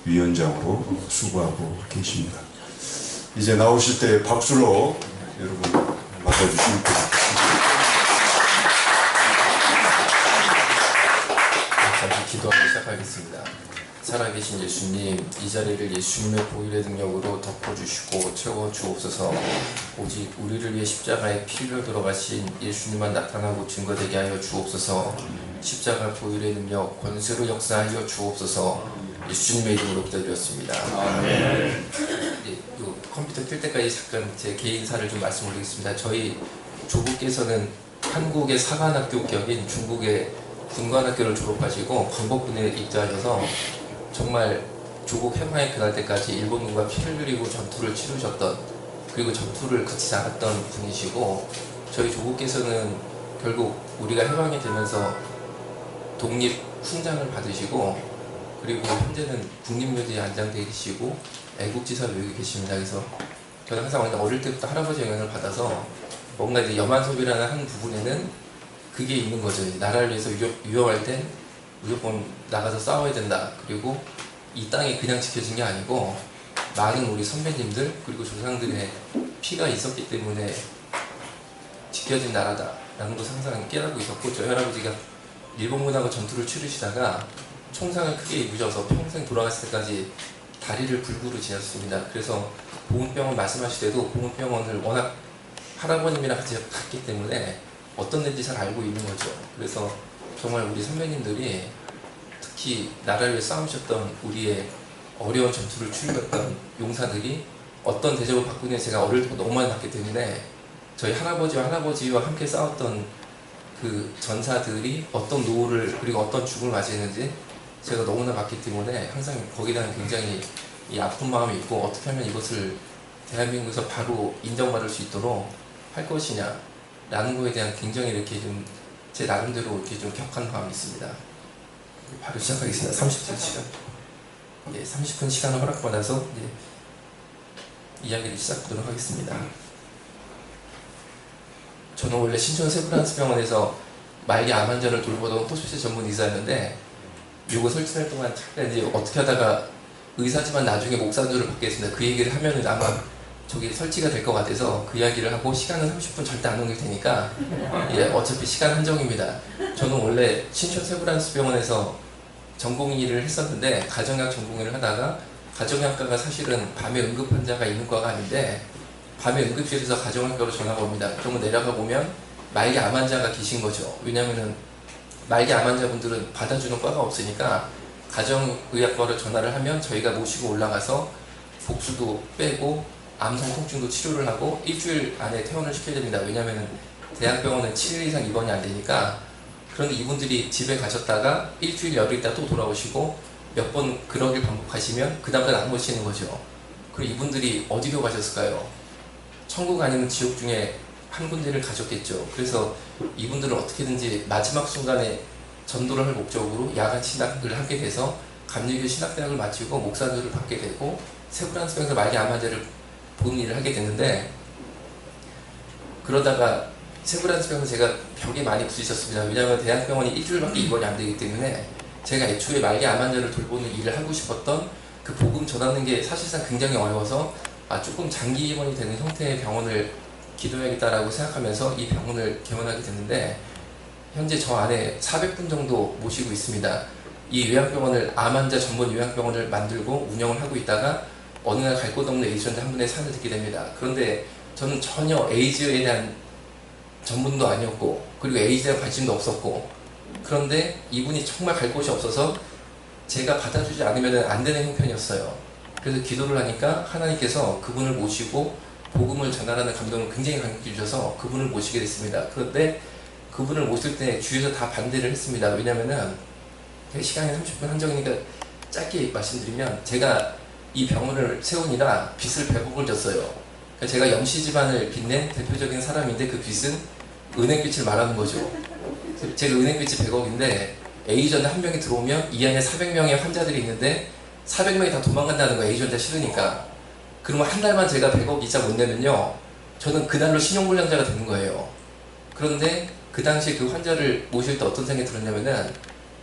위원장으로 수고하고 계십니다. 이제 나오실 때 박수로 여러분 맞아주시면 됩니다. 잠시 기도하고 시작하겠습니다. 살아계신 예수님, 이 자리를 예수님의 보혈의 능력으로 덮어주시고 채워주옵소서. 오직 우리를 위해 십자가에 피를 들어가신 예수님만 나타나고 증거되게 하여 주옵소서. 십자가 보혈의 능력 권세로 역사하여 주옵소서. 예수님의 이름으로 기도드렸습니다. 아멘. 컴퓨터 뜰 때까지 잠깐 제 개인사를 좀 말씀드리겠습니다. 저희 조부께서는 한국의 사관학교 격인 중국의 군관학교를 졸업하시고 광복군에 입대하셔서 정말 조국 해방의 그날 때까지 일본군과 피를 흘리고 전투를 치르셨던, 그리고 전투를 그치지 않았던 분이시고, 저희 조국께서는 결국 우리가 해방이 되면서 독립 훈장을 받으시고, 그리고 현재는 국립묘지에 안장되어 계시고 애국지사로 여기 계십니다. 그래서 저는 항상 어릴 때부터 할아버지 영향을 받아서 뭔가 이제 염안섭이라는 한 부분에는 그게 있는 거죠. 나라를 위해서 위험할 땐 무조건 나가서 싸워야 된다. 그리고 이 땅이 그냥 지켜진 게 아니고 많은 우리 선배님들 그리고 조상들의 피가 있었기 때문에 지켜진 나라다 라는 것을 항상 깨닫고 있었고, 저희 할아버지가 일본군하고 전투를 치르시다가 총상을 크게 입으셔서 평생 돌아갔을 때까지 다리를 불구로 지냈습니다. 그래서 보훈병원 말씀하실 때도 보훈병원을 워낙 할아버님이랑 같이 갔기 때문에 어떤 데인지 잘 알고 있는 거죠. 그래서 정말 우리 선배님들이 특히 나라를 위해 싸우셨던 우리의 어려운 전투를 치르셨던 용사들이 어떤 대접을 받고 있는지 제가 어릴 때부터 너무 많이 봤기 때문에 저희 할아버지와 함께 싸웠던 그 전사들이 어떤 노후를 그리고 어떤 죽음을 맞이했는지 제가 너무나 봤기 때문에 항상 거기에 대한 굉장히 이 아픈 마음이 있고, 어떻게 하면 이것을 대한민국에서 바로 인정받을 수 있도록 할 것이냐 라는 거에 대한 굉장히 이렇게 좀 제 나름대로 이렇게 좀 격한 마음이 있습니다. 바로 시작하겠습니다. 30분 시간. 30분 시간을 허락받아서 이야기를 시작하도록 하겠습니다. 저는 원래 신촌 세브란스 병원에서 말기 암 환자를 돌보던 호스피스 전문 의사였는데, 요거 설치할 동안 잠깐 이제 어떻게 하다가 의사지만 나중에 목사들을 받겠습니다. 그 얘기를 하면은 아마 저기 설치가 될 것 같아서 그 이야기를 하고, 시간은 30분 절대 안 넘길 테니까 어차피 시간 한정입니다. 저는 원래 신촌 세브란스 병원에서 전공의를 했었는데, 가정의학 전공의를 하다가 가정의학과가 사실은 밤에 응급 환자가 있는 과가 아닌데 밤에 응급실에서 가정의학과로 전화가 옵니다. 그러면 내려가 보면 말기 암 환자가 계신 거죠. 왜냐면은 말기 암 환자분들은 받아주는 과가 없으니까 가정의학과로 전화를 하면 저희가 모시고 올라가서 복수도 빼고 암성 통증도 치료를 하고 일주일 안에 퇴원을 시켜야 됩니다. 왜냐하면 대학병원은 7일 이상 입원이 안 되니까. 그런데 이분들이 집에 가셨다가 일주일 열흘 있다 또 돌아오시고 몇 번 그러길 반복하시면 그 다음부터 안 오시는 거죠. 그리고 이분들이 어디로 가셨을까요? 천국 아니면 지옥 중에 한 군데를 가셨겠죠. 그래서 이분들을 어떻게든지 마지막 순간에 전도를 할 목적으로 야간 신학을 하게 돼서 감리교 신학대학을 마치고 목사들을 받게 되고 세브란스 병원에서 말기 암 환자를 보는 일을 하게 됐는데, 그러다가 세브란스 병원은 제가 벽에 많이 부딪혔습니다. 왜냐하면 대학병원이 일주일밖에 입원이 안 되기 때문에 제가 애초에 말기 암 환자를 돌보는 일을 하고 싶었던 그 복음 전하는 게 사실상 굉장히 어려워서 조금 장기 입원이 되는 형태의 병원을 기도해야겠다라고 생각하면서 이 병원을 개원하게 됐는데, 현재 저 안에 400분 정도 모시고 있습니다. 이 요양병원을 암 환자 전문 요양병원을 만들고 운영을 하고 있다가 어느 날 갈 곳 없는 에이즈한테 한 분의 사연을 듣게 됩니다. 그런데 저는 전혀 에이즈에 대한 전문도 아니었고, 그리고 에이즈에 대한 관심도 없었고, 그런데 이분이 정말 갈 곳이 없어서 제가 받아주지 않으면 안 되는 형편이었어요. 그래서 기도를 하니까 하나님께서 그분을 모시고 복음을 전하라는 감동을 굉장히 강력히 주셔서 그분을 모시게 됐습니다. 그런데 그분을 모실 때 주위에서 다 반대를 했습니다. 왜냐면은 시간이 30분 한정이니까 짧게 말씀드리면, 제가 이 병원을 세우니라 빚을 100억을 졌어요. 그러니까 제가 영시 집안을 빚낸 대표적인 사람인데 그 빚은 은행빚을 말하는 거죠. 제가 은행빚이 100억인데 에이전트 한 명이 들어오면 이 안에 400명의 환자들이 있는데 400명이 다 도망간다는 거예요. 에이전트가 싫으니까. 그러면 한 달만 제가 100억 이자 못 내면요, 저는 그날로 신용불량자가 되는 거예요. 그런데 그 당시에 그 환자를 모실 때 어떤 생각이 들었냐면은,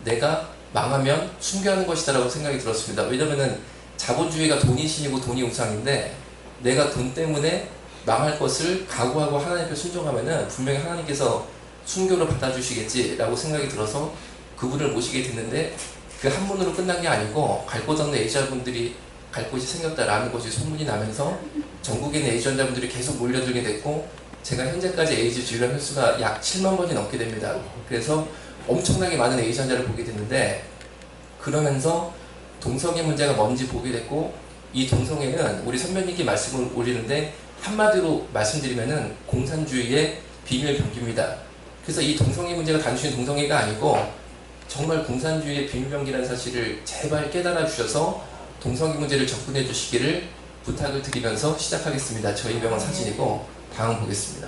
내가 망하면 순교하는 것이다라고 생각이 들었습니다. 왜냐면은 자본주의가 돈이 신이고 돈이 우상인데 내가 돈 때문에 망할 것을 각오하고 하나님께 순종하면은 분명히 하나님께서 순교를 받아주시겠지라고 생각이 들어서 그분을 모시게 됐는데 그 한 분으로 끝난 게 아니고 갈 곳 없는 에이전자분들이 갈 곳이 생겼다라는 것이 소문이 나면서 전국에 있는 에이전자분들이 계속 몰려들게 됐고 제가 현재까지 에이즈 주의람 횟수가 약 7만 번이 넘게 됩니다. 그래서 엄청나게 많은 에이전자를 보게 됐는데 그러면서 동성애 문제가 뭔지 보게 됐고 이 동성애는 우리 선배님께 말씀을 올리는데 한마디로 말씀드리면은 공산주의의 비밀 병기입니다. 그래서 이 동성애 문제가 단순히 동성애가 아니고 정말 공산주의의 비밀병기라는 사실을 제발 깨달아 주셔서 동성애 문제를 접근해 주시기를 부탁을 드리면서 시작하겠습니다. 저희 병원 사진이고 다음 보겠습니다.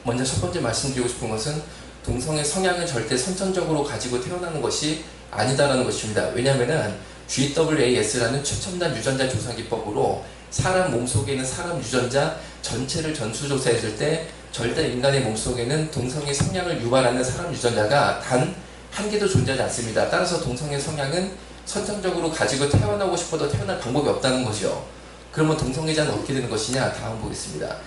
먼저 첫 번째 말씀드리고 싶은 것은 동성애 성향은 절대 선천적으로 가지고 태어나는 것이 아니다라는 것입니다. 왜냐하면 GWAS라는 최첨단 유전자 조사 기법으로 사람 몸속에 있는 사람 유전자 전체를 전수조사했을 때 절대 인간의 몸속에는 동성애 성향을 유발하는 사람 유전자가 단 한 개도 존재하지 않습니다. 따라서 동성애 성향은 선천적으로 가지고 태어나고 싶어도 태어날 방법이 없다는 것이요. 그러면 동성애자는 어떻게 되는 것이냐? 다음 보겠습니다.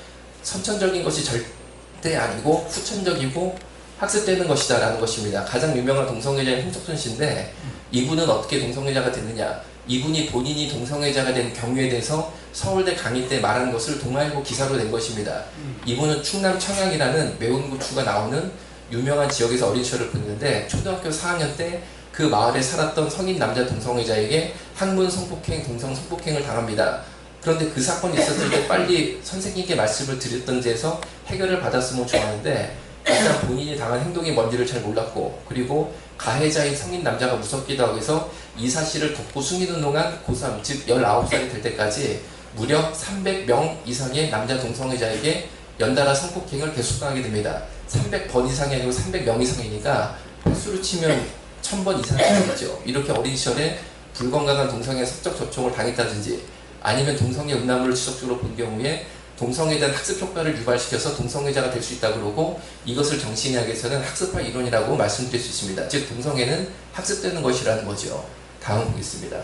선천적인 것이 절대 아니고 후천적이고 학습되는 것이다 라는 것입니다. 가장 유명한 동성애자인 홍석천 씨인데 이분은 어떻게 동성애자가 됐느냐? 이분이 본인이 동성애자가 된 경우에 대해서 서울대 강의 때 말한 것을 동아일보 기사로 낸 것입니다. 이분은 충남 청양이라는 매운 고추가 나오는 유명한 지역에서 어린 시절을 보냈는데 초등학교 4학년 때 그 마을에 살았던 성인 남자 동성애자에게 학문 성폭행, 동성 성폭행을 당합니다. 그런데 그 사건이 있었을 때 빨리 선생님께 말씀을 드렸던 데에서 해결을 받았으면 좋았는데 일단 본인이 당한 행동이 뭔지를 잘 몰랐고 그리고 가해자인 성인 남자가 무섭기도 하고 해서 이 사실을 덮고 숨기는 동안 고3 즉 19살이 될 때까지 무려 300명 이상의 남자 동성애자에게 연달아 성폭행을 계속당하게 됩니다. 300번 이상이 아니고 300명 이상이니까 횟수로 치면 1000번 이상이겠죠. 이렇게 어린 시절에 불건강한 동성애 성적 접촉을 당했다든지 아니면 동성애 음란물을 지속적으로 본 경우에 동성애에 대한 학습 효과를 유발시켜서 동성애자가 될 수 있다고 그러고 이것을 정신의학에 위해서는 학습화 이론이라고 말씀드릴 수 있습니다. 즉 동성애는 학습되는 것이라는 거죠. 다음 보겠습니다.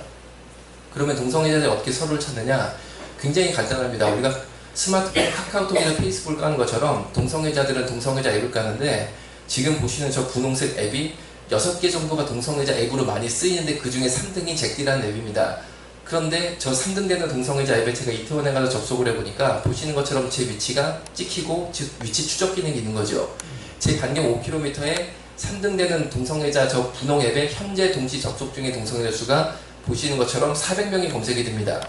그러면 동성애자들이 어떻게 서로를 찾느냐? 굉장히 간단합니다. 우리가 스마트폰 카카오톡이나 페이스북을 까는 것처럼 동성애자들은 동성애자 앱을 까는데 지금 보시는 저 분홍색 앱이 6개 정도가 동성애자 앱으로 많이 쓰이는데 그 중에 3등이 잭디라는 앱입니다. 그런데 저 3등 되는 동성애자 앱에 제가 이태원에 가서 접속을 해보니까 보시는 것처럼 제 위치가 찍히고 즉 위치 추적 기능이 있는 거죠. 제 반경 5km에 3등 되는 동성애자 저 분홍 앱에 현재 동시 접속 중인 동성애자 수가 보시는 것처럼 400명이 검색이 됩니다.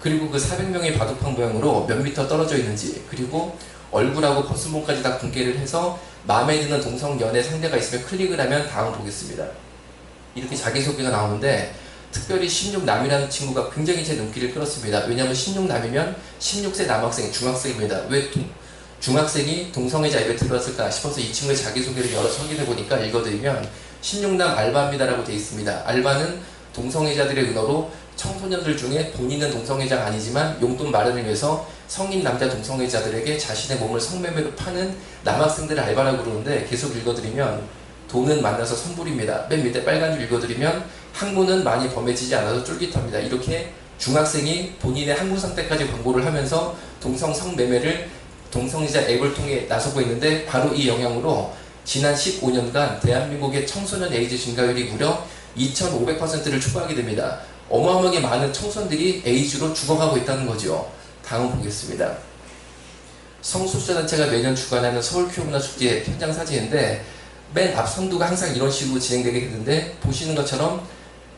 그리고 그 400명의 바둑판 모양으로 몇 미터 떨어져 있는지 그리고 얼굴하고 겉수문까지 다 공개를 해서 마음에 드는 동성 연애 상대가 있으면 클릭을 하면 다음 보겠습니다. 이렇게 자기소개가 나오는데 특별히 16남이라는 친구가 굉장히 제 눈길을 끌었습니다. 왜냐하면 16남이면 16세 남학생, 중학생입니다. 왜 중학생이 동성애자 앱에 들어왔을까 싶어서 이 친구의 자기소개를 열어서 확인해 보니까 읽어드리면 16남 알바입니다라고 되어 있습니다. 알바는 동성애자들의 은어로 청소년들 중에 본인은 동성애자가 아니지만 용돈 마련을 위해서 성인 남자 동성애자들에게 자신의 몸을 성매매로 파는 남학생들을 알바라고 그러는데 계속 읽어드리면 돈은 만나서 선불입니다. 맨 밑에 빨간 줄 읽어드리면 학문은 많이 범해지지 않아서 쫄깃합니다. 이렇게 중학생이 본인의 학문 상태까지 광고를 하면서 동성 성매매를 동성애자 앱을 통해 나서고 있는데 바로 이 영향으로 지난 15년간 대한민국의 청소년 에이즈 증가율이 무려 2500%를 초과하게 됩니다. 어마어마하게 많은 청소년들이 에이즈로 죽어가고 있다는 거죠. 다음 보겠습니다. 성소수자단체가 매년 주관하는 서울 퀴어문화축제 현장 사진인데 맨 앞 선두가 항상 이런 식으로 진행되게 되는데 보시는 것처럼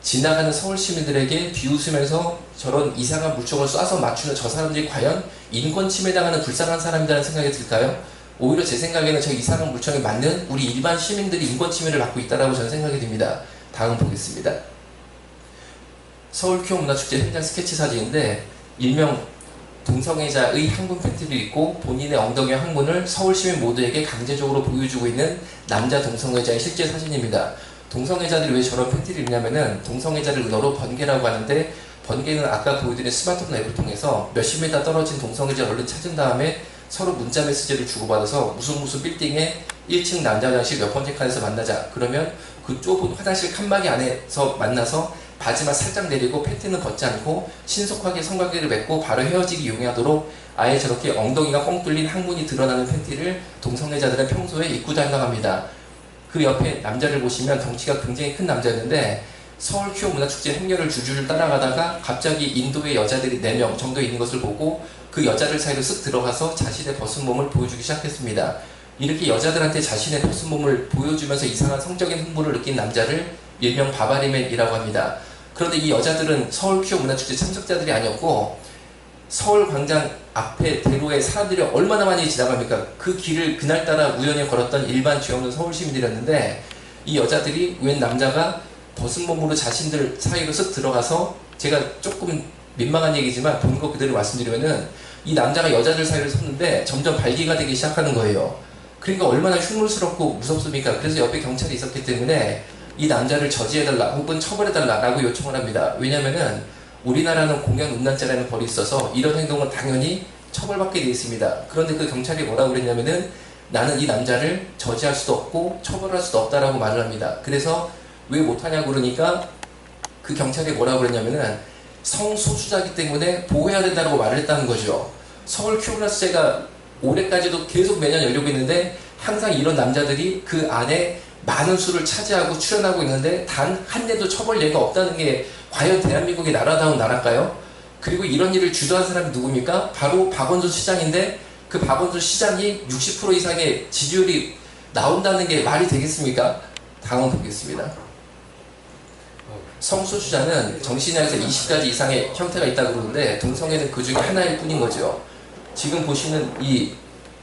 지나가는 서울 시민들에게 비웃으면서 저런 이상한 물총을 쏴서 맞추는 저 사람들이 과연 인권 침해당하는 불쌍한 사람이라는 생각이 들까요? 오히려 제 생각에는 저 이상한 물총이 맞는 우리 일반 시민들이 인권 침해를 받고 있다고 저는 생각이 듭니다. 다음 보겠습니다. 서울 퀴어문화축제 현장 스케치 사진인데 일명 동성애자의 항문 팬티를 입고 본인의 엉덩이와 항문을 서울 시민 모두에게 강제적으로 보여주고 있는 남자 동성애자의 실제 사진입니다. 동성애자들이 왜 저런 팬티를 입냐면은 동성애자를 은어로 번개라고 하는데 번개는 아까 보여드린 스마트폰 앱을 통해서 몇십 미터 떨어진 동성애자를 얼른 찾은 다음에 서로 문자 메시지를 주고받아서 무슨 빌딩에 1층 남자 화장실 몇 번째 칸에서 만나자. 그러면 그 좁은 화장실 칸막이 안에서 만나서 바지만 살짝 내리고 팬티는 벗지 않고 신속하게 성관계를 맺고 바로 헤어지기 용이하도록 아예 저렇게 엉덩이가 뻥 뚫린 항문이 드러나는 팬티를 동성애자들은 평소에 입고 다닌다고 그 옆에 남자를 보시면 덩치가 굉장히 큰 남자였는데 서울 퀴어 문화축제 행렬을 줄줄 따라가다가 갑자기 인도의 여자들이 4명 정도 있는 것을 보고 그 여자들 사이로 쓱 들어가서 자신의 벗은 몸을 보여주기 시작했습니다. 이렇게 여자들한테 자신의 벗은 몸을 보여주면서 이상한 성적인 흥분을 느낀 남자를 일명 바바리맨이라고 합니다. 그런데 이 여자들은 서울 퀴어 문화축제 참석자들이 아니었고 서울광장 앞에 대로에 사람들이 얼마나 많이 지나갑니까? 그 길을 그날따라 우연히 걸었던 일반 죄 없는 서울 시민들이었는데 이 여자들이 웬 남자가 벗은 몸으로 자신들 사이로 쓱 들어가서 제가 조금 민망한 얘기지만 본 거 그대로 말씀드리면은 이 남자가 여자들 사이로 섰는데 점점 발기가 되기 시작하는 거예요. 그러니까 얼마나 흉물스럽고 무섭습니까? 그래서 옆에 경찰이 있었기 때문에 이 남자를 저지해달라 혹은 처벌해달라라고 요청을 합니다. 왜냐면은 우리나라는 공연 음란죄라는 벌이 있어서 이런 행동은 당연히 처벌받게 되어 있습니다. 그런데 그 경찰이 뭐라고 그랬냐면은 나는 이 남자를 저지할 수도 없고 처벌할 수도 없다라고 말을 합니다. 그래서 왜 못하냐고 그러니까 그 경찰이 뭐라고 그랬냐면은 성소수자이기 때문에 보호해야 된다고 말을 했다는 거죠. 서울 큐브라스제가 올해까지도 계속 매년 열리고 있는데 항상 이런 남자들이 그 안에 많은 수를 차지하고 출연하고 있는데 단 한 대도 처벌 예가 없다는 게 과연 대한민국의 나라다운 나라일까요? 그리고 이런 일을 주도한 사람이 누굽니까? 바로 박원순 시장인데 그 박원순 시장이 60% 이상의 지지율이 나온다는 게 말이 되겠습니까? 다음 보겠습니다. 성소수자는 정신이상에서 20가지 이상의 형태가 있다고 그러는데 동성애는 그 중에 하나일 뿐인 거죠. 지금 보시는 이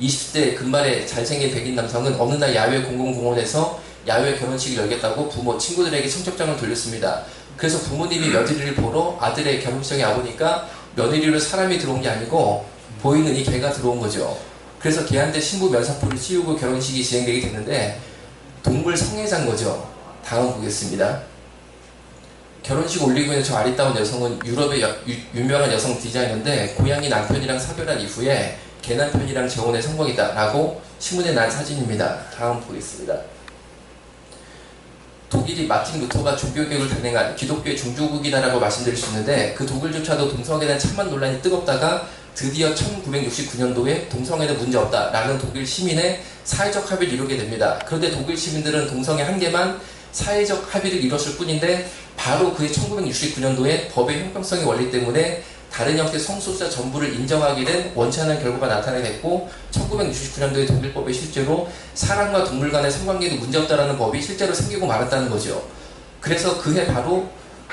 20대 금발의 잘생긴 백인 남성은 어느 날 야외 공공공원에서 야외 결혼식을 열겠다고 부모, 친구들에게 청첩장을 돌렸습니다. 그래서 부모님이 며느리를 보러 아들의 결혼식장에 와보니까 며느리로 사람이 들어온 게 아니고 보이는 이 개가 들어온 거죠. 그래서 개한테 신부 면사포를 씌우고 결혼식이 진행되게 됐는데 동물 성애자인 거죠. 다음 보겠습니다. 결혼식 올리고 있는 저 아리따운 여성은 유럽의 유명한 여성 디자이너인데 고양이 남편이랑 사별한 이후에 개 남편이랑 재혼에 성공이다 라고 신문에 난 사진입니다. 다음 보겠습니다. 독일이 마틴 루터가 종교개혁을 단행한 기독교의 종주국이다라고 말씀드릴 수 있는데 그 독일조차도 동성애에 대한 찬반 논란이 뜨겁다가 드디어 1969년도에 동성애는 문제없다라는 독일 시민의 사회적 합의를 이루게 됩니다. 그런데 독일 시민들은 동성애 한 개만 사회적 합의를 이뤘을 뿐인데 바로 그해 1969년도에 법의 형평성의 원리 때문에 다른 형태의 성소수자 전부를 인정하게 된 원치 않은 결과가 나타나겠고 1969년도에 독일법에 실제로 사람과 동물 간의 성관계도 문제없다라는 법이 실제로 생기고 말았다는 거죠. 그래서 그해 바로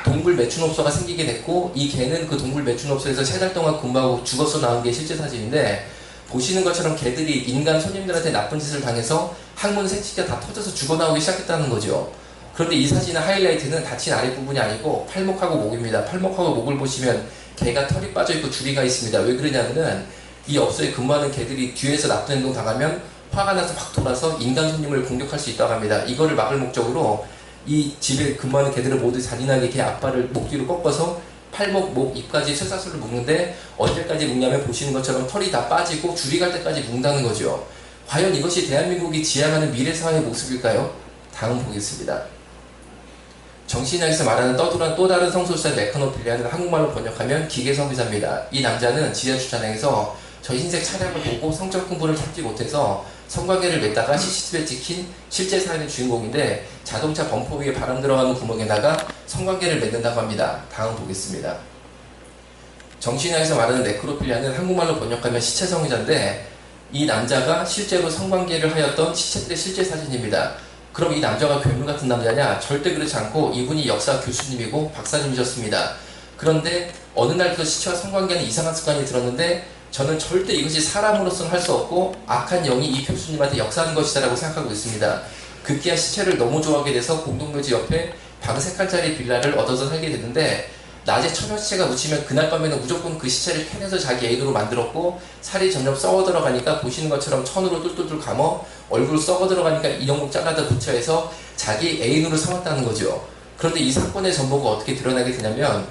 동물 매춘업소가 생기게 됐고 이 개는 그 동물 매춘업소에서 3달 동안 근무하고 죽어서 나온 게 실제 사진인데 보시는 것처럼 개들이 인간 손님들한테 나쁜 짓을 당해서 항문 생식기가 다 터져서 죽어나오기 시작했다는 거죠. 그런데 이 사진의 하이라이트는 다친 아랫부분이 아니고 팔목하고 목입니다. 팔목하고 목을 보시면 개가 털이 빠져있고 줄이가 있습니다. 왜 그러냐면은 이 업소에 근무하는 개들이 뒤에서 나쁜 행동 당하면 화가 나서 확 돌아서 인간 손님을 공격할 수 있다고 합니다. 이거를 막을 목적으로 이 집에 근무하는 개들을 모두 잔인하게 개 앞발을 목 뒤로 꺾어서 팔목, 목, 입까지 쇠사슬을 묶는데 언제까지 묶냐면 보시는 것처럼 털이 다 빠지고 줄이 갈 때까지 묶는다는 거죠. 과연 이것이 대한민국이 지향하는 미래사회의 모습일까요? 다음 보겠습니다. 정신이상에서 말하는 떠돌한 또 다른 성소수자 메카노필리아는 한국말로 번역하면 기계성비자입니다. 이 남자는 지하 주차장에서 저 흰색 차량을 보고 성적 흥분을 참지 못해서 성관계를 맺다가 CCTV에 찍힌 실제 사연의 주인공인데 자동차 범퍼 위에 바람 들어가는 구멍에다가 성관계를 맺는다고 합니다. 다음 보겠습니다. 정신이상에서 말하는 네크로필리아는 한국말로 번역하면 시체성애자인데 이 남자가 실제로 성관계를 하였던 시체들의 실제 사진입니다. 그럼 이 남자가 괴물 같은 남자냐? 절대 그렇지 않고 이분이 역사 교수님이고 박사님이셨습니다. 그런데 어느 날부터 시체와 성관계는 이상한 습관이 들었는데 저는 절대 이것이 사람으로서는 할 수 없고 악한 영이 이 교수님한테 역사하는 것이다 라고 생각하고 있습니다. 급기야 시체를 너무 좋아하게 돼서 공동묘지 옆에 방 3칸짜리 빌라를 얻어서 살게 됐는데 낮에 처녀 시체가 묻히면 그날 밤에는 무조건 그 시체를 캐내서 자기 애인으로 만들었고 살이 점점 썩어 들어가니까 보시는 것처럼 천으로 뚫뚫뚫 감어 얼굴 썩어 들어가니까 이영국 잘라다 부처해서 자기 애인으로 삼았다는 거죠. 그런데 이 사건의 전모가 어떻게 드러나게 되냐면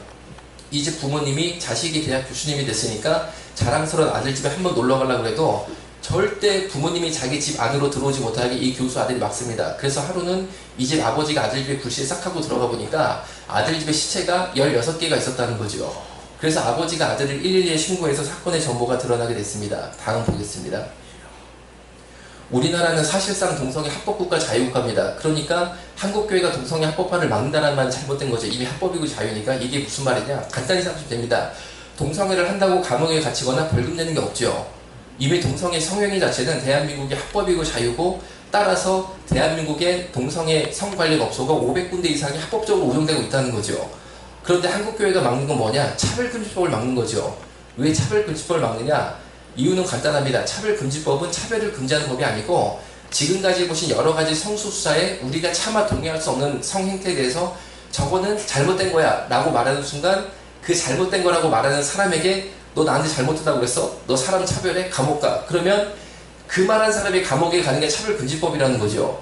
이 집 부모님이 자식이 대학 교수님이 됐으니까 자랑스러운 아들 집에 한번 놀러 가려고 해도 절대 부모님이 자기 집 안으로 들어오지 못하게 이 교수 아들이 막습니다. 그래서 하루는 이 집 아버지가 아들 집에 불시에 싹 하고 들어가 보니까 아들 집에 시체가 16개가 있었다는 거죠. 그래서 아버지가 아들을 112에 신고해서 사건의 전모가 드러나게 됐습니다. 다음 보겠습니다. 우리나라는 사실상 동성애 합법국가 자유국가입니다. 그러니까 한국교회가 동성애 합법화를 막는다는 말은 잘못된 거죠. 이미 합법이고 자유니까. 이게 무슨 말이냐? 간단히 생각하시면 됩니다. 동성애를 한다고 감옥에 갇히거나 벌금 내는 게 없죠. 이미 동성애 성행위 자체는 대한민국의 합법이고 자유고, 따라서 대한민국의 동성애 성관련업소가 500군데 이상이 합법적으로 운영되고 있다는 거죠. 그런데 한국교회가 막는 건 뭐냐? 차별금지법을 막는 거죠. 왜 차별금지법을 막느냐? 이유는 간단합니다. 차별금지법은 차별을 금지하는 법이 아니고, 지금까지 보신 여러 가지 성소수자의 우리가 차마 동의할 수 없는 성행태에 대해서 저거는 잘못된 거야 라고 말하는 순간, 그 잘못된 거라고 말하는 사람에게 너 나한테 잘못했다고 그랬어? 너 사람 차별해? 감옥 가. 그러면 그 말한 사람이 감옥에 가는 게 차별금지법이라는 거죠.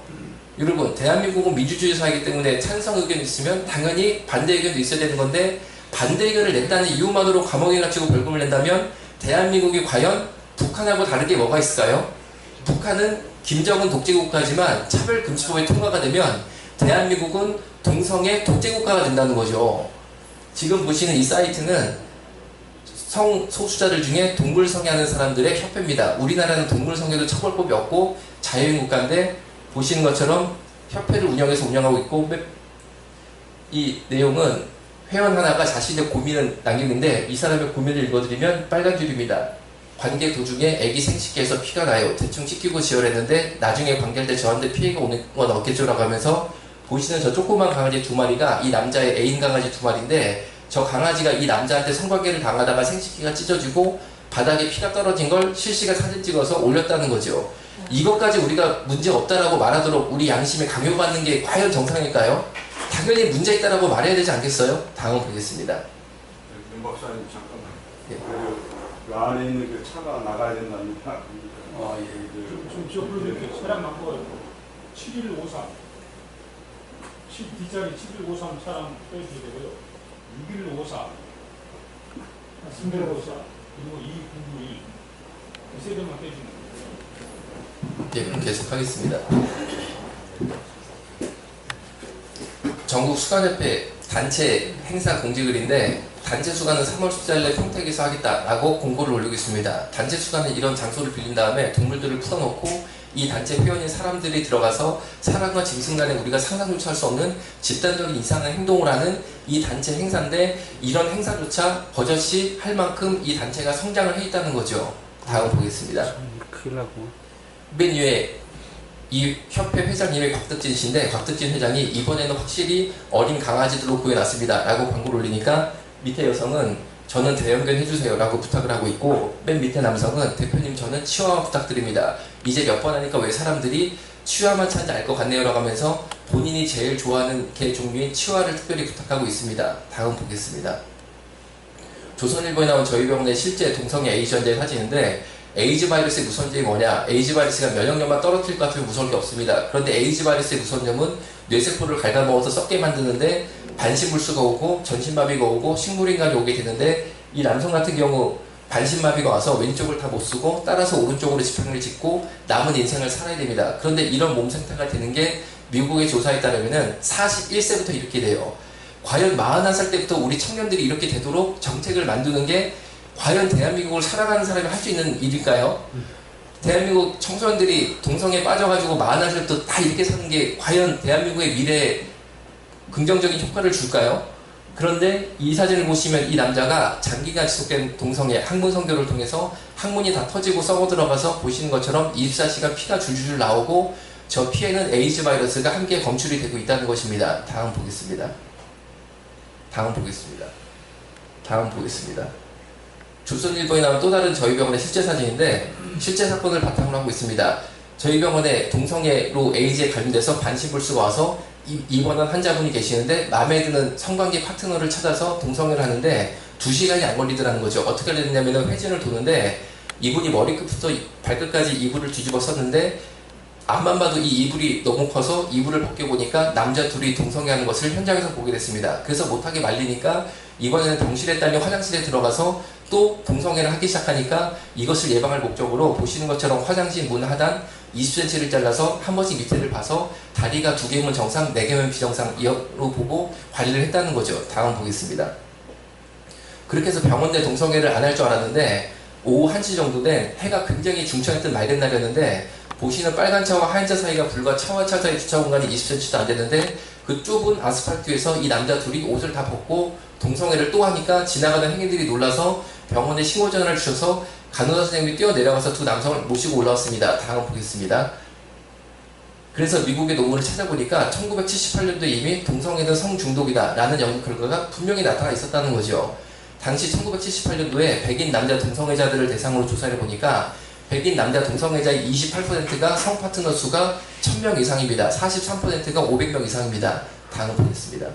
여러분, 대한민국은 민주주의 사회이기 때문에 찬성 의견이 있으면 당연히 반대 의견도 있어야 되는 건데, 반대 의견을 낸다는 이유만으로 감옥에 갇히고 벌금을 낸다면 대한민국이 과연 북한하고 다르게 뭐가 있을까요? 북한은 김정은 독재국가지만 차별금지법이 통과가 되면 대한민국은 동성애 독재국가가 된다는 거죠. 지금 보시는 이 사이트는 성소수자들 중에 동물성애하는 사람들의 협회입니다. 우리나라는 동물성애도 처벌법이 없고 자유인국가인데, 보시는 것처럼 협회를 운영하고 있고, 이 내용은 회원 하나가 자신의 고민을 남기는데, 이 사람의 고민을 읽어드리면 빨간 줄입니다. 관계 도중에 아기 생식기에서 피가 나요. 대충 씻기고 지혈했는데 나중에 관계할 때 저한테 피해가 오는 건 없겠죠라고 하면서, 보시는 저 조그만 강아지 2마리가 이 남자의 애인 강아지 2마리인데, 저 강아지가 이 남자한테 성관계를 당하다가 생식기가 찢어지고 바닥에 피가 떨어진 걸 실시간 사진 찍어서 올렸다는 거죠. 이것까지 우리가 문제 없다라고 말하도록 우리 양심에 강요받는 게 과연 정상일까요? 당연히 문제 있다라고 말해야 되지 않겠어요? 다음 보겠습니다. 윤 박사님 잠깐만. 예. 그 안에 있는 그 차가 나가야 된답니다. 아, 예. 좀 지역으로 이렇게 차량 넘버 7153 뒷자리 7153 차량 빼주셔야 되고요. 6154 3154 그리고 2991 이 세 대만 빼주면 돼요. 예, 그럼 계속하겠습니다. 전국 수간협회 단체 행사 공지글인데, 단체 수간은 3월 14일 내 평택에서 하겠다라고 공고를 올리고 있습니다. 단체 수간은 이런 장소를 빌린 다음에 동물들을 풀어놓고 이 단체 회원인 사람들이 들어가서 사람과 짐승 간에 우리가 상상조차 할 수 없는 집단적인 이상한 행동을 하는 이 단체 행사인데, 이런 행사조차 버젓이 할 만큼 이 단체가 성장을 해 있다는 거죠. 다음 보겠습니다. 큰일 나고. 맨 위에 이 협회 회장님의 곽덕진 씨인데, 곽덕진 회장이 이번에는 확실히 어린 강아지들로 구해놨습니다 라고 광고를 올리니까, 밑에 여성은 저는 대형견 해주세요 라고 부탁을 하고 있고, 맨 밑에 남성은 대표님 저는 치와와 부탁드립니다. 이제 몇 번 하니까 왜 사람들이 치와만 찾는지 알 것 같네요 라고 하면서 본인이 제일 좋아하는 개 종류인 치와를 특별히 부탁하고 있습니다. 다음 보겠습니다. 조선일보에 나온 저희 병원의 실제 동성애 에이즈 환자의 사진인데, 에이즈 바이러스의 무서운 점이 뭐냐? 에이즈 바이러스가 면역력만 떨어뜨릴 것 같으면 무서울 게 없습니다. 그런데 에이즈 바이러스의 무서운 점은 뇌세포를 갉아먹어서 썩게 만드는데, 반신불수가 오고 전신마비가 오고 식물인간이 오게 되는데, 이 남성 같은 경우 반신마비가 와서 왼쪽을 다 못 쓰고 따라서 오른쪽으로 지팡이를 짚고 남은 인생을 살아야 됩니다. 그런데 이런 몸 상태가 되는 게 미국의 조사에 따르면 41세부터 이렇게 돼요. 과연 41살 때부터 우리 청년들이 이렇게 되도록 정책을 만드는 게 과연 대한민국을 살아가는 사람이 할 수 있는 일일까요? 대한민국 청소년들이 동성애에 빠져가지고 40살부터 다 이렇게 사는 게 과연 대한민국의 미래에 긍정적인 효과를 줄까요? 그런데 이 사진을 보시면 이 남자가 장기간 지속된 동성애 학문 선교를 통해서 학문이 다 터지고 썩어 들어가서 보시는 것처럼 24시간 피가 줄줄 나오고, 저 피에는 에이즈 바이러스가 함께 검출이 되고 있다는 것입니다. 다음 보겠습니다. 다음 보겠습니다. 다음 보겠습니다. 조선일보에 나온 또 다른 저희 병원의 실제 사진인데, 실제 사건을 바탕으로 하고 있습니다. 저희 병원에 동성애로 에이즈에 관련돼서 반신불수가 와서 입원한 환자분이 계시는데, 마음에 드는 성관계 파트너를 찾아서 동성애를 하는데 2시간이 안 걸리더라는 거죠. 어떻게 됐냐면 회전을 도는데, 이분이 머리끝부터 발끝까지 이불을 뒤집어 썼는데, 앞만 봐도 이 이불이 너무 커서 이불을 벗겨보니까 남자 둘이 동성애하는 것을 현장에서 보게 됐습니다. 그래서 못하게 말리니까 이번에는 병실에 딸린 화장실에 들어가서 또 동성애를 하기 시작하니까 이것을 예방할 목적으로 보시는 것처럼 화장실 문 하단 20cm를 잘라서 한 번씩 밑에를 봐서 다리가 2개면 정상, 4개면 비정상으로 보고 관리를 했다는 거죠. 다음 보겠습니다. 그렇게 해서 병원 내 동성애를 안 할 줄 알았는데 오후 1시 정도 된 해가 굉장히 중천했던 맑은 날이었는데 보시는 빨간 차와 하얀 차 사이가 불과 차와 차 사이 주차 공간이 20cm도 안 됐는데 그 좁은 아스팔트 위에서 이 남자 둘이 옷을 다 벗고 동성애를 또 하니까 지나가는 행인들이 놀라서 병원에 신고 전화를 주셔서 간호사 선생님이 뛰어내려가서 두 남성을 모시고 올라왔습니다. 다음 보겠습니다. 그래서 미국의 논문을 찾아보니까 1978년도에 이미 동성애는 성중독이다 라는 연구 결과가 분명히 나타나 있었다는 거죠. 당시 1978년도에 백인 남자 동성애자들을 대상으로 조사를 해보니까 백인 남자 동성애자의 28%가 성파트너 수가 1000명 이상입니다. 43%가 500명 이상입니다. 다음 보겠습니다.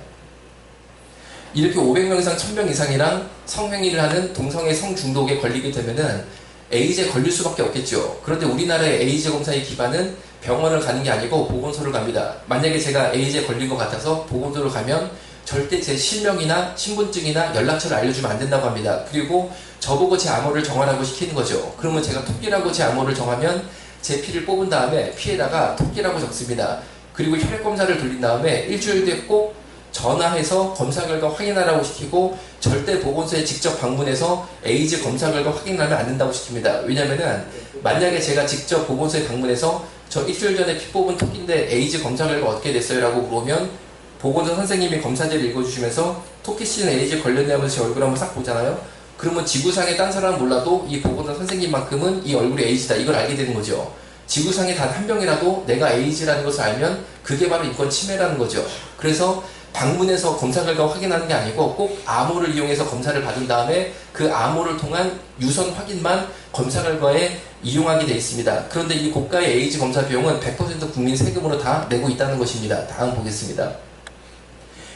이렇게 500명 이상 1000명 이상이랑 성행위를 하는 동성애 성중독에 걸리게 되면은 에이즈에 걸릴 수밖에 없겠죠. 그런데 우리나라의 에이즈 검사의 기반은 병원을 가는 게 아니고 보건소를 갑니다. 만약에 제가 에이즈에 걸린 것 같아서 보건소를 가면 절대 제 실명이나 신분증이나 연락처를 알려주면 안 된다고 합니다. 그리고 저보고 제 암호를 정하라고 시키는 거죠. 그러면 제가 토끼라고 제 암호를 정하면 제 피를 뽑은 다음에 피에다가 토끼라고 적습니다. 그리고 혈액 검사를 돌린 다음에 일주일 뒤에 꼭 전화해서 검사 결과 확인하라고 시키고 절대 보건소에 직접 방문해서 에이즈 검사 결과 확인하면 안 된다고 시킵니다. 왜냐면은 만약에 제가 직접 보건소에 방문해서 저 일주일 전에 피 뽑은 토끼인데 에이즈 검사 결과 어떻게 됐어요? 라고 물으면 보건소 선생님이 검사지를 읽어주시면서 토끼씨는 에이즈 걸렸냐면서 제 얼굴 한번 싹 보잖아요. 그러면 지구상에 딴 사람은 몰라도 이 보건소 선생님만큼은 이 얼굴이 에이즈다 이걸 알게 되는 거죠. 지구상에 단 한 명이라도 내가 에이즈라는 것을 알면 그게 바로 인권 침해라는 거죠. 그래서 방문해서 검사 결과 확인하는 게 아니고 꼭 암호를 이용해서 검사를 받은 다음에 그 암호를 통한 유선 확인만 검사 결과에 이용하게 되어 있습니다. 그런데 이 고가의 에이즈 검사 비용은 100% 국민 세금으로 다 내고 있다는 것입니다. 다음 보겠습니다.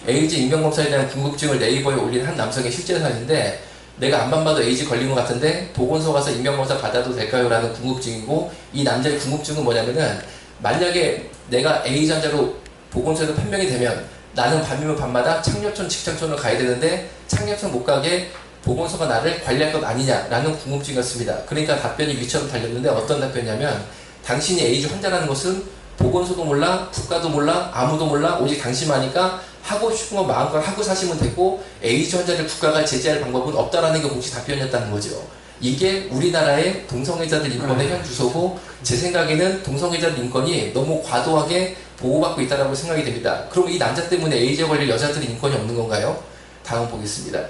에이즈 인명검사에 대한 궁금증을 네이버에 올린 한 남성의 실제 사진인데 내가 안만 봐도 에이즈 걸린 것 같은데 보건소 가서 인명검사 받아도 될까요? 라는 궁금증이고 이 남자의 궁금증은 뭐냐면은 만약에 내가 에이즈 환자로 보건소에서 판명이 되면 나는 밤이면 밤마다 창녀촌 직장촌을 가야 되는데 창녀촌 못 가게 보건소가 나를 관리할 것 아니냐라는 궁금증이었습니다. 그러니까 답변이 위처럼 달렸는데 어떤 답변이냐면 당신이 에이즈 환자라는 것은 보건소도 몰라 국가도 몰라 아무도 몰라 오직 당신만 하니까 하고 싶은 거 마음껏 하고 사시면 되고 에이즈 환자를 국가가 제재할 방법은 없다라는 게 공식 답변이었다는 거죠. 이게 우리나라의 동성애자들 인권의 현 주소고 제 생각에는 동성애자들 인권이 너무 과도하게 보호받고 있다고 생각이 됩니다. 그럼 이 남자 때문에 에이즈에 걸릴 여자들의 인권이 없는 건가요? 다음 보겠습니다.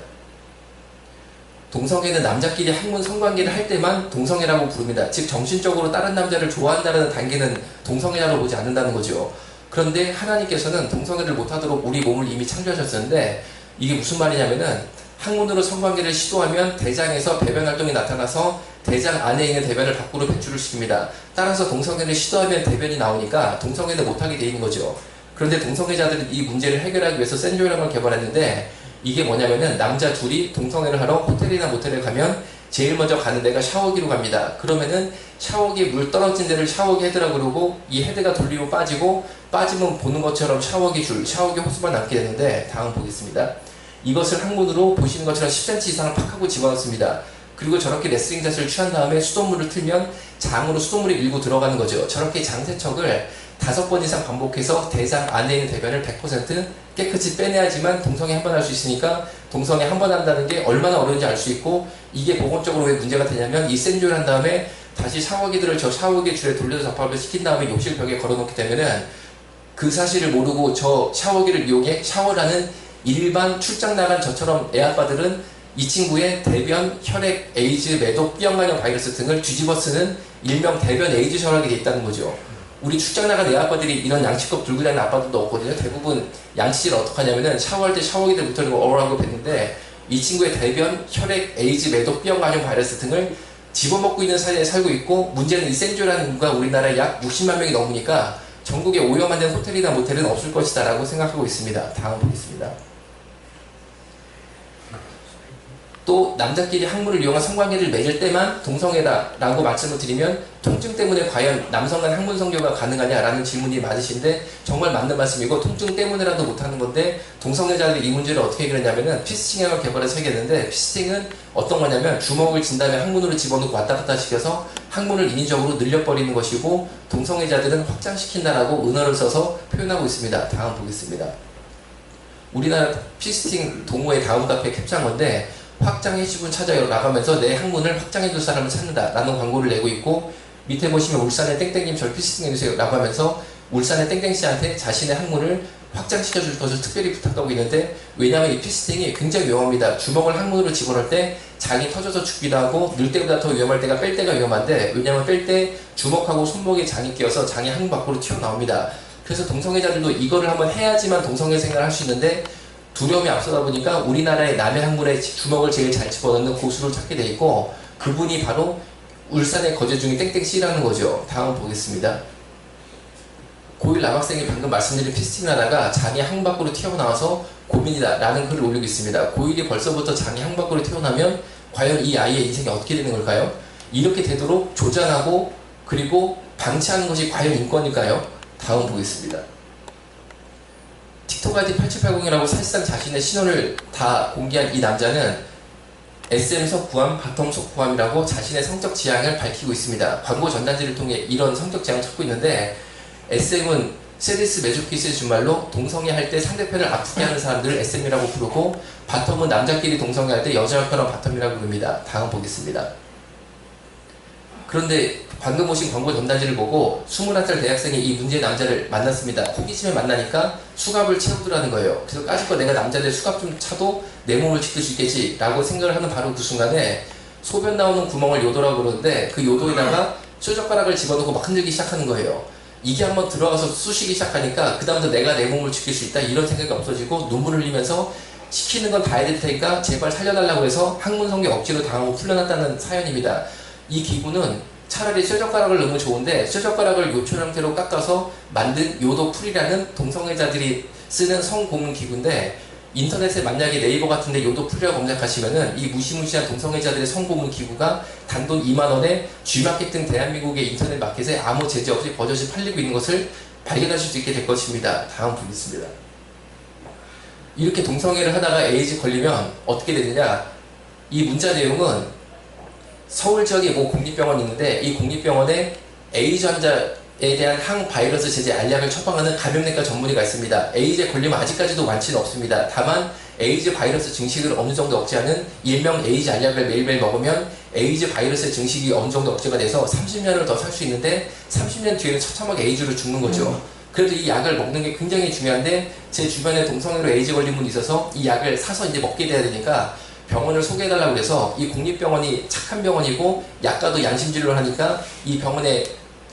동성애는 남자끼리 학문 성관계를 할 때만 동성애라고 부릅니다. 즉 정신적으로 다른 남자를 좋아한다는 단계는 동성애라고 보지 않는다는 거죠. 그런데 하나님께서는 동성애를 못하도록 우리 몸을 이미 창조하셨었는데 이게 무슨 말이냐면은 학문으로 성관계를 시도하면 대장에서 배변 활동이 나타나서 대장 안에 있는 대변을 밖으로 배출을 시킵니다. 따라서 동성애를 시도하면 대변이 나오니까 동성애는 못하게 돼 있는 거죠. 그런데 동성애자들은 이 문제를 해결하기 위해서 센조이라는 걸 개발했는데 이게 뭐냐면은 남자 둘이 동성애를 하러 호텔이나 모텔에 가면 제일 먼저 가는 데가 샤워기로 갑니다. 그러면은 샤워기에 물 떨어진 데를 샤워기 헤드라고 그러고 이 헤드가 돌리면 빠지고 빠지면 보는 것처럼 샤워기 줄, 샤워기 호스만 남게 되는데 다음 보겠습니다. 이것을 항문으로 보시는 것처럼 10cm 이상을 팍 하고 집어넣습니다. 그리고 저렇게 레슬링 자세를 취한 다음에 수돗물을 틀면 장으로 수돗물이 밀고 들어가는 거죠. 저렇게 장세척을 5번 이상 반복해서 대장 안에 있는 대변을 100% 깨끗이 빼내야지만 동성애 한 번 할 수 있으니까 동성애 한 번 한다는 게 얼마나 어려운지 알 수 있고 이게 보건적으로 왜 문제가 되냐면 이 센조를 한 다음에 다시 샤워기들을 저 샤워기 줄에 돌려서 접합을 시킨 다음에 욕실 벽에 걸어놓게 되면은 그 사실을 모르고 저 샤워기를 이용해 샤워를 하는 일반 출장 나간 저처럼 애아빠들은 이 친구의 대변, 혈액, 에이즈, 매독, B형간염 바이러스 등을 뒤집어 쓰는 일명 대변 에이즈 샤워하게 돼 있다는 거죠. 우리 출장 나간 애아빠들이 이런 양치컵 들고 다니는 아빠들도 없거든요. 대부분 양치질을 어떻게 하냐면은 샤워할 때 샤워기들 붙어있는 거 어라고 뱉는데 이 친구의 대변, 혈액, 에이즈, 매독, B형간염 바이러스 등을 집어먹고 있는 사회에 살고 있고 문제는 이 센조라는 인구가 우리나라에 약 60만 명이 넘으니까 전국에 오염만 된 호텔이나 모텔은 없을 것이다 라고 생각하고 있습니다. 다음 보겠습니다. 또 남자끼리 학문을 이용한 성관계를 맺을 때만 동성애다라고 말씀을 드리면 통증 때문에 과연 남성 간 학문 성교가 가능하냐라는 질문이 많으신데 정말 맞는 말씀이고 통증 때문에라도 못하는 건데 동성애자들이 이 문제를 어떻게 해결했냐면은 피스팅약을 개발해서 해결했는데 피스팅은 어떤 거냐면 주먹을 진 다음에 항문으로 집어넣고 왔다 갔다 시켜서 항문을 인위적으로 늘려버리는 것이고 동성애자들은 확장시킨다라고 은어를 써서 표현하고 있습니다. 다음 보겠습니다. 우리나라 피스팅 동호회 다음 카페 캡처한 건데 확장 해시분 찾아요 나가면서 내 항문을 확장해줄 사람을 찾는다 라는 광고를 내고 있고 밑에 보시면 울산의 땡땡님 절 피스팅 해주세요 라고 하면서 울산의 땡땡씨한테 자신의 항문을 확장시켜줄 것을 특별히 부탁하고 있는데 왜냐하면 이 피스팅이 굉장히 위험합니다. 주먹을 항문으로 집어넣을 때 장이 터져서 죽기도 하고 넣을 때보다 더 위험할 때가 뺄 때가 위험한데 왜냐하면 뺄 때 주먹하고 손목에 장이 끼어서 장이 항문 밖으로 튀어나옵니다. 그래서 동성애자들도 이거를 한번 해야지만 동성애 생활을 할 수 있는데 두려움이 앞서다 보니까 우리나라의 남의 학문에 주먹을 제일 잘 집어넣는 고수를 찾게 돼 있고 그분이 바로 울산에 거주 중인 땡땡씨라는 거죠. 다음 보겠습니다. 고1 남학생이 방금 말씀드린 피스팅을 하다가 장이 항 밖으로 튀어나와서 고민이다 라는 글을 올리고 있습니다. 고1이 벌써부터 장이 항 밖으로 튀어나오면 과연 이 아이의 인생이 어떻게 되는 걸까요? 이렇게 되도록 조장하고 그리고 방치하는 것이 과연 인권일까요? 다음 보겠습니다. 틱톡 아이디 8780이라고 사실상 자신의 신원을 다 공개한 이 남자는 SM 속구함, 바텀 속구함이라고 자신의 성적 지향을 밝히고 있습니다. 광고 전단지를 통해 이런 성적 지향을 찾고 있는데 SM은 세디스 메조키스의 준말로 동성애 할 때 상대편을 아프게 하는 사람들을 SM이라고 부르고 바텀은 남자끼리 동성애 할 때 여자가 편한 바텀이라고 부릅니다. 다음 보겠습니다. 그런데 방금 오신 광고 전단지를 보고 21살 대학생이 이 문제의 남자를 만났습니다. 호기심에 만나니까 수갑을 채우더라는 거예요. 그래서 까짓거 내가 남자들 수갑 좀 차도 내 몸을 지킬 수 있겠지 라고 생각을 하는 바로 그 순간에 소변 나오는 구멍을 요도라고 그러는데 그 요도에다가 쇠젓가락을 집어넣고 막 흔들기 시작하는 거예요. 이게 한번 들어가서 쑤시기 시작하니까 그 다음부터 내가 내 몸을 지킬 수 있다 이런 생각이 없어지고 눈물을 흘리면서 시키는 건 다 해야 될 테니까 제발 살려달라고 해서 항문 성교 억지로 당하고 풀려났다는 사연입니다. 이 기구는 차라리 쇠젓가락을 넣으면 좋은데 쇠젓가락을 요철 형태로 깎아서 만든 요도풀이라는 동성애자들이 쓰는 성고문 기구인데 인터넷에 만약에 네이버 같은데 요도풀이라고 검색하시면은 이 무시무시한 동성애자들의 성고문 기구가 단돈 2만원에 G마켓 등 대한민국의 인터넷 마켓에 아무 제재 없이 버젓이 팔리고 있는 것을 발견하실 수 있게 될 것입니다. 다음 보겠습니다. 이렇게 동성애를 하다가 에이즈 걸리면 어떻게 되느냐, 이 문자 내용은 서울 지역에 뭐 공립병원이 있는데 이 공립병원에 에이즈 환자에 대한 항바이러스 제제 알약을 처방하는 감염내과 전문의가 있습니다. 에이즈에 걸리면 아직까지도 완치는 없습니다. 다만 에이즈 바이러스 증식을 어느 정도 억제하는 일명 에이즈 알약을 매일매일 먹으면 에이즈 바이러스의 증식이 어느 정도 억제가 돼서 30년을 더 살 수 있는데 30년 뒤에는 처참하게 에이즈로 죽는 거죠. 그래도 이 약을 먹는 게 굉장히 중요한데 제 주변에 동성애로 에이즈 걸린 분이 있어서 이 약을 사서 이제 먹게 돼야 되니까 병원을 소개해달라고 해서 이 국립병원이 착한 병원이고 약과도 양심진료를 하니까 이 병원의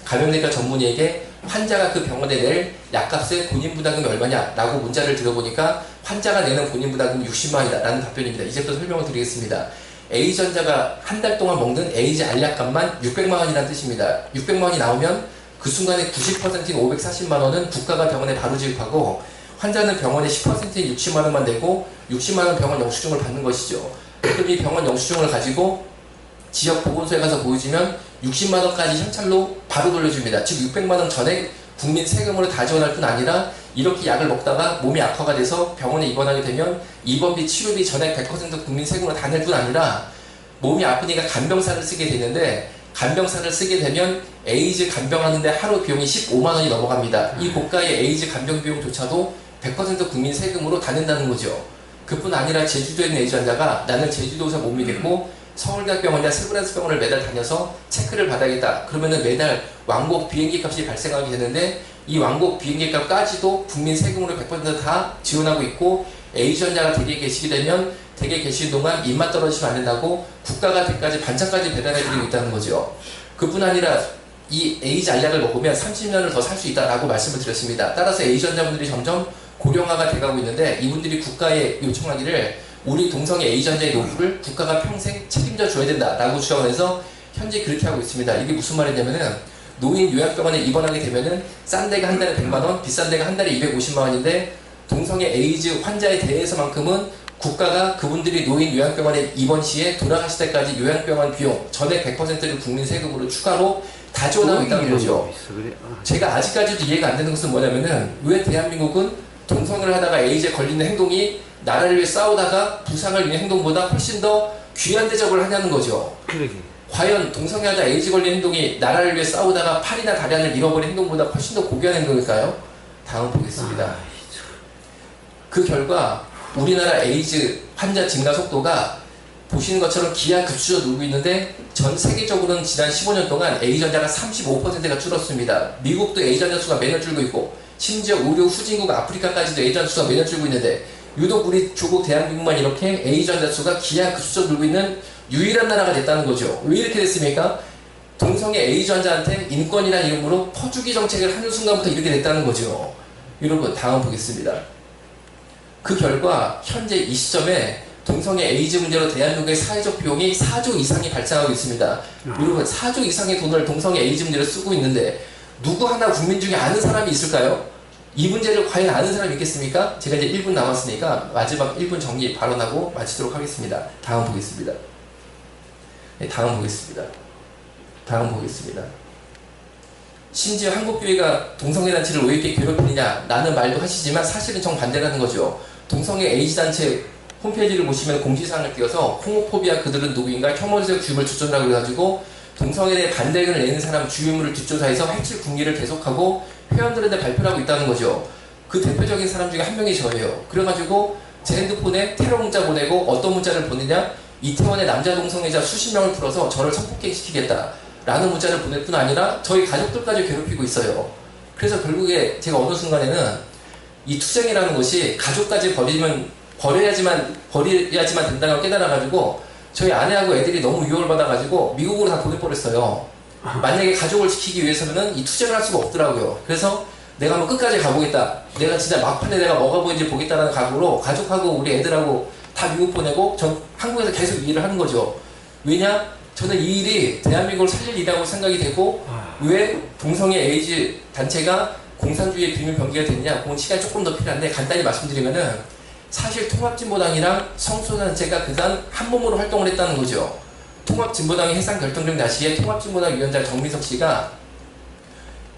감염내과 전문의에게 환자가 그 병원에 낼 약값의 본인부담금이 얼마냐 라고 문자를 들어보니까 환자가 내는 본인부담금이 60만원이다 라는 답변입니다. 이제부터 설명을 드리겠습니다. 에이즈 환자가 한 달 동안 먹는 에이즈 알약값만 600만원이라는 뜻입니다. 600만원이 나오면 그 순간에 90%인 540만원은 국가가 병원에 바로 지급하고 환자는 병원에 10%인 60만원만 내고 60만원 병원 영수증을 받는 것이죠. 그럼 이 병원 영수증을 가지고 지역 보건소에 가서 보여주면 60만원까지 현찰로 바로 돌려줍니다. 즉 600만원 전액 국민 세금으로 다 지원할 뿐 아니라 이렇게 약을 먹다가 몸이 악화가 돼서 병원에 입원하게 되면 입원비, 치료비 전액 100% 국민 세금으로 다 낼 뿐 아니라 몸이 아프니까 간병사를 쓰게 되는데 간병사를 쓰게 되면 에이즈 간병하는데 하루 비용이 15만원이 넘어갑니다. 이 고가의 에이즈 간병 비용조차도 100% 국민 세금으로 다 낸다는 거죠. 그뿐 아니라 제주도에 있는 에이즈 환자가 나는 제주도에서 못 믿겠고 서울대학병원이나 세브란스 병원을 매달 다녀서 체크를 받아야겠다. 그러면은 매달 왕복 비행기 값이 발생하게 되는데 이 왕복 비행기 값까지도 국민 세금으로 100% 다 지원하고 있고 에이즈 환자가 댁에 계시게 되면 댁에 계신 동안 입맛 떨어지면 안 된다고 국가가 댁까지 반찬까지 배달해드리고 있다는 거죠. 그뿐 아니라 이 에이즈 알약을 먹으면 30년을 더 살 수 있다라고 말씀을 드렸습니다. 따라서 에이즈 환자분들이 점점 고령화가 돼가고 있는데 이분들이 국가에 요청하기를 우리 동성애 에이즈 환자의 노후를 국가가 평생 책임져 줘야 된다라고 주장을 해서 현재 그렇게 하고 있습니다. 이게 무슨 말이냐면은 노인 요양병원에 입원하게 되면은 싼 데가 한 달에 100만원, 비싼 데가 한 달에 250만원인데 동성애 에이즈 환자에 대해서만큼은 국가가 그분들이 노인 요양병원에 입원 시에 돌아가실 때까지 요양병원 비용 전액 100%를 국민 세금으로 추가로 다 지원하고 있다는 거죠. 제가 아직까지도 이해가 안 되는 것은 뭐냐면은 왜 대한민국은 동성애를 하다가 에이즈에 걸리는 행동이 나라를 위해 싸우다가 부상을 위한 행동보다 훨씬 더 귀한 대접을 하냐는 거죠. 과연 동성애하다 에이즈 걸린 행동이 나라를 위해 싸우다가 팔이나 다리를 잃어버린 행동보다 훨씬 더 고귀한 행동일까요? 다음 보겠습니다. 그 결과 우리나라 에이즈 환자 증가 속도가 보시는 것처럼 기하급수적으로 늘고 있는데 전 세계적으로는 지난 15년 동안 에이즈 환자가 35%가 줄었습니다. 미국도 에이즈 환자 수가 매년 줄고 있고 심지어 의료 후진국 아프리카까지도 에이즈 환자 수가 매년 줄고 있는데 유독 우리 조국 대한민국만 이렇게 에이즈 환자 수가 기하급수적으로 늘고 있는 유일한 나라가 됐다는 거죠. 왜 이렇게 됐습니까? 동성애 에이즈 환자한테 인권이라는 이름으로 퍼주기 정책을 하는 순간부터 이렇게 됐다는 거죠. 여러분 다음 보겠습니다. 그 결과 현재 이 시점에 동성애 에이즈 문제로 대한민국의 사회적 비용이 4조 이상이 발생하고 있습니다. 여러분 4조 이상의 돈을 동성애 에이즈 문제로 쓰고 있는데 누구 하나 국민 중에 아는 사람이 있을까요? 이 문제를 과연 아는 사람이 있겠습니까? 제가 이제 1분 남았으니까 마지막 1분 정리 발언하고 마치도록 하겠습니다. 다음 보겠습니다. 네, 다음 보겠습니다. 다음 보겠습니다. 심지어 한국교회가 동성애 단체를 왜 이렇게 괴롭히느냐 라는 말도 하시지만 사실은 정반대라는 거죠. 동성애 에이즈 단체 홈페이지를 보시면 공지사항을 띄워서 호모포비아 그들은 누구인가 혐오적 주임을 주존하고 해가지고 동성애에 대해 반대 의견을 내는 사람 주임을 뒷조사해서 해칠 국리를 계속하고 회원들한테 발표를 하고 있다는 거죠. 그 대표적인 사람 중에 한 명이 저예요. 그래가지고 제 핸드폰에 테러 문자 보내고 어떤 문자를 보내냐, 이태원의 남자 동성애자 수십 명을 풀어서 저를 성폭행시키겠다 라는 문자를 보낼 뿐 아니라 저희 가족들까지 괴롭히고 있어요. 그래서 결국에 제가 어느 순간에는 이 투쟁이라는 것이 가족까지 버려야지만 된다고 깨달아가지고 저희 아내하고 애들이 너무 유혹을 받아가지고 미국으로 다 보내버렸어요. 만약에 가족을 지키기 위해서는 이 투쟁을 할 수가 없더라고요. 그래서 내가 한번 끝까지 가보겠다. 내가 진짜 막판에 내가 뭐가 보이는지 보겠다는 각오로 가족하고 우리 애들하고 다 미국 보내고 전 한국에서 계속 이 일을 하는 거죠. 왜냐? 저는 이 일이 대한민국을 살릴 일이라고 생각이 되고 왜 동성애 에이즈 단체가 공산주의의 비밀 병기가 됐냐? 그건 시간이 조금 더 필요한데 간단히 말씀드리면은 사실 통합진보당이랑 성소단체가 그간 한 몸으로 활동을 했다는 거죠. 통합진보당이 해산 결정된 당시에 통합진보당 위원장 정민석 씨가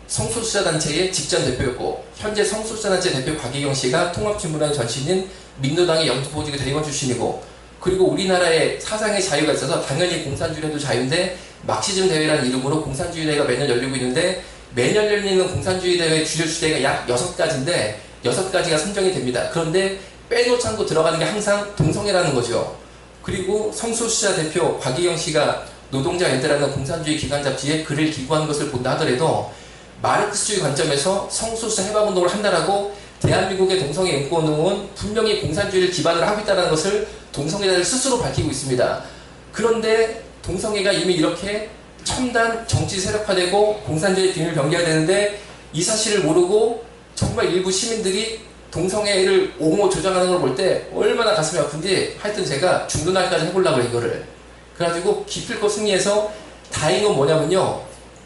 성소수자단체의 직전 대표였고 현재 성소수자단체 대표 곽희경 씨가 통합진보당의 전신인 민노당의 영토보직의 대의원 출신이고 그리고 우리나라에 사상의 자유가 있어서 당연히 공산주의도 자유인데 막시즘 대회라는 이름으로 공산주의 대회가 매년 열리고 있는데 매년 열리는 공산주의 대회 주요 주제가 약 6가지인데 6가지가 선정이 됩니다. 그런데 빼놓지 않고 들어가는 게 항상 동성애라는 거죠. 그리고 성소수자 대표 곽희경 씨가 노동자 연대라는 공산주의 기관 잡지에 글을 기고한 것을 본다 하더라도 마르크스주의 관점에서 성소수자 해방운동을 한다라고 대한민국의 동성애 인권운동은 분명히 공산주의를 기반으로 하고 있다는 것을 동성애자들 스스로 밝히고 있습니다. 그런데 동성애가 이미 이렇게 첨단 정치 세력화되고 공산주의 비밀 병기가 되는데 이 사실을 모르고 정말 일부 시민들이 동성애를 옹호 조장하는 걸 볼 때 얼마나 가슴이 아픈지 하여튼 제가 중도날까지 해보려고 이거를 그래가지고 기필코 승리해서 다행인 건 뭐냐면요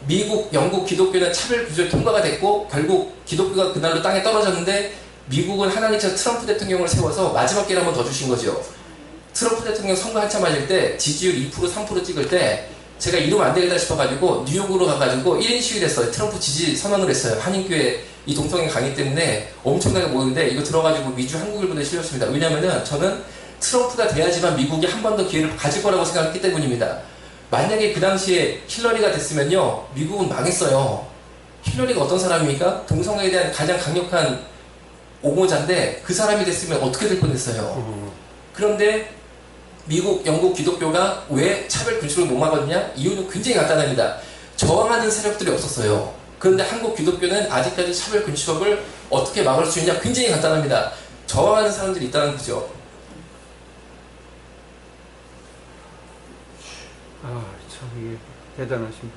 미국, 영국 기독교는 차별 규제 통과가 됐고 결국 기독교가 그날로 땅에 떨어졌는데 미국은 하나님께서 트럼프 대통령을 세워서 마지막 기회를 한 번 더 주신 거죠. 트럼프 대통령 선거 한참 맞을 때 지지율 2% 3% 찍을 때 제가 이러면 안 되겠다 싶어가지고 뉴욕으로 가가지고 1인 시위를 했어요. 트럼프 지지 선언을 했어요. 한인교회 이 동성애 강의 때문에 엄청나게 모이는데 이거 들어가지고 미주 한국일보에 실렸습니다. 왜냐면은 저는 트럼프가 돼야지만 미국이 한 번 더 기회를 가질 거라고 생각했기 때문입니다. 만약에 그 당시에 힐러리가 됐으면요 미국은 망했어요. 힐러리가 어떤 사람입니까? 동성애에 대한 가장 강력한 옹호자인데 그 사람이 됐으면 어떻게 될 뻔했어요. 그런데 미국, 영국 기독교가 왜 차별 근처를 못 막았냐? 이유는 굉장히 간단합니다. 저항하는 세력들이 없었어요. 그런데 한국 기독교는 아직까지 차별 근처를 어떻게 막을 수 있냐? 굉장히 간단합니다. 저항하는 사람들이 있다는 거죠. 참 이게 대단하신 분.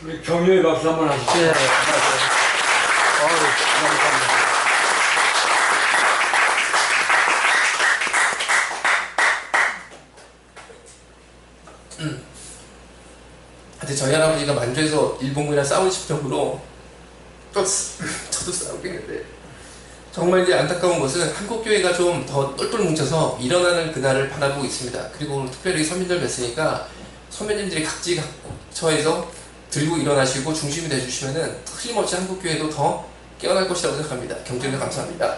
우리 격려의 박수 한번 하시죠. 네, 감사합니다. 근데 저희 할아버지가 만주에서 일본군이랑 싸우실 정도로 또 저도 싸우고 있는데 정말 이제 안타까운 것은 한국교회가 좀 더 똘똘 뭉쳐서 일어나는 그날을 바라보고 있습니다. 그리고 오늘 특별히 선민절 뵀으니까 선배님들이 각지각처에서 들고 일어나시고 중심이 되주시면은 틀림없이 한국교회도 더 깨어날 것이라고 생각합니다. 경제를 감사합니다.